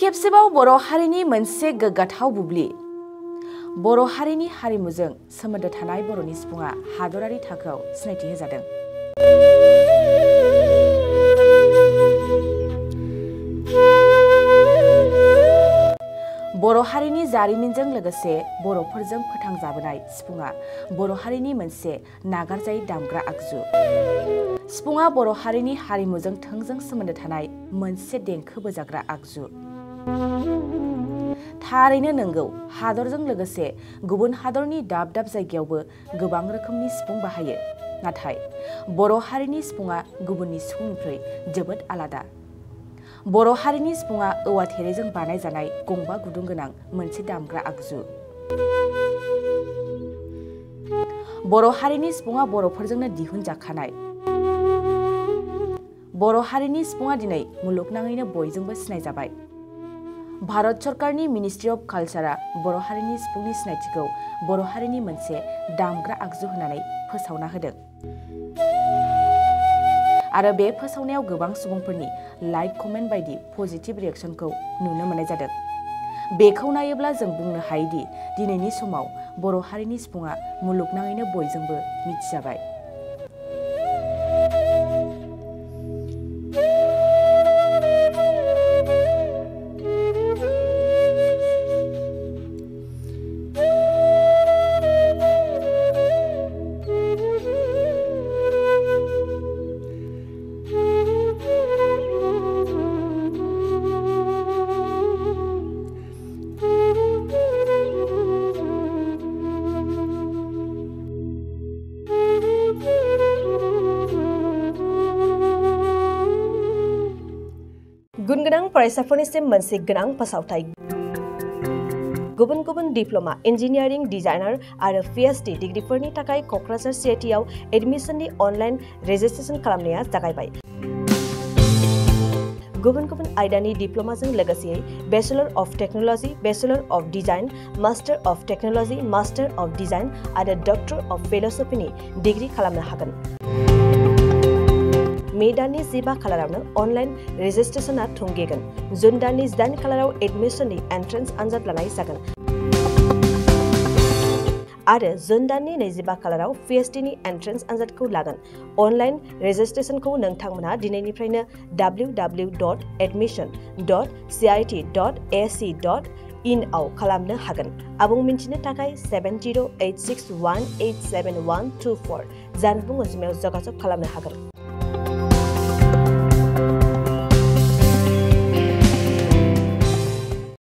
खेबसेबाव बर' हारिनि मोनसे गोग्गाथाव बुब्लि। बर' हारिनि हारिमुजों सोमोन्दो थानाय बर'नि सिफुङा हादरारि थाखोआव सिनायथि होजादों। बर' हारिनि जारिमिनजों लोगोसे बर'फोरजों फोथांजाबोनाय सिफुङा बर' हारिनि मोनसे नागारजायै दामग्रा आगजु। सिफुङा बर' हारिनि हारिमुजों थोंजों सोमोन्दो थानाय मोनसे देंखो बोजाग्रा आगजु। थारैनो नंगौ, हादरजों लोगोसे गुबुन हादरनि दाब दाब जायगायावबो गोबां रोखोमनि सिफुं बाहायो। नाथाय बर' हारिनि सिफुङा गुबुननि सिफुंनिख्रुइ जोबोद आलादा। बर' हारिनि सिफुङा औवा थेरेजों बानायजानाय गंबा गुदुं गोनां मोनसे दामग्रा आगजु। बर' हारिनि सिफुङा बर'फोरजोंनो दिहुनजाखानाय। बर' हारिनि सिफुङा दिनै मुलुगनाङैनो बयजोंबो सिनायजाबाय। भारत सरकारनि मिनिस्ट्रि अफ कालचारआ बर' हारिनि सिफुंनि सिनायथिखौ बर' हारिनि मोनसे दामग्रा आगजु होननानै फोसावना होदों। आरो बे फोसावनायाव गोबां सुबुंफोरनि लाइक कमेन्ट बायदि पजिटिभ रिएक्शनखौ नुनो मोननाय जादों। बेखौ नायोब्ला जों बुंनो हायोदि दिनैनि समाव बर' हारिनि सिफुङा मुलुगनाङैनो बयजोंबो मिथिजाबाय। गुनगोनां फरायसाफोरनिसिम मोनसे गोनां फोसावथाय। गुबुन गुबुन डिप्ल'मा, इन्जिनियारिं, डिजाइनार आरो PhD डिग्रीफोरनि थाखाय क'क्राझार CITआव एडमिशननि अनलाइन रेजिस्ट्रेशन खालामनाया जागायबाय। गुबुन गुबुन आयदानि डिप्ल'माजों लोगोसे bachelor of technology, bachelor of design, master of technology, master of design आरो डक्टर अफ फिल'सफिनि डिग्री खालामनो हागोन। मे दाननि 15 खालारावनो अनलाइन रेजिस्ट्रेशनआ थुंगेगोन। जुन दाननि 8 खालाराव एडमिशननि एन्ट्रेन्स आनजाद लानाय जागोन। आरो जुन दाननि 25 खालाराव PhDनि एन्ट्रेन्स आनजादखौ लागोन। अनलाइन रेजिस्ट्रेशनखौ नोंथांमोना दिनैनिफ्रायनो www.admission.cit.ac.in आव खालामनो हागोन। आबुं मिन्थिनो थाखाय 7086187124 जानबुं अनजिमायाव जगाजग खालामनो हागोन।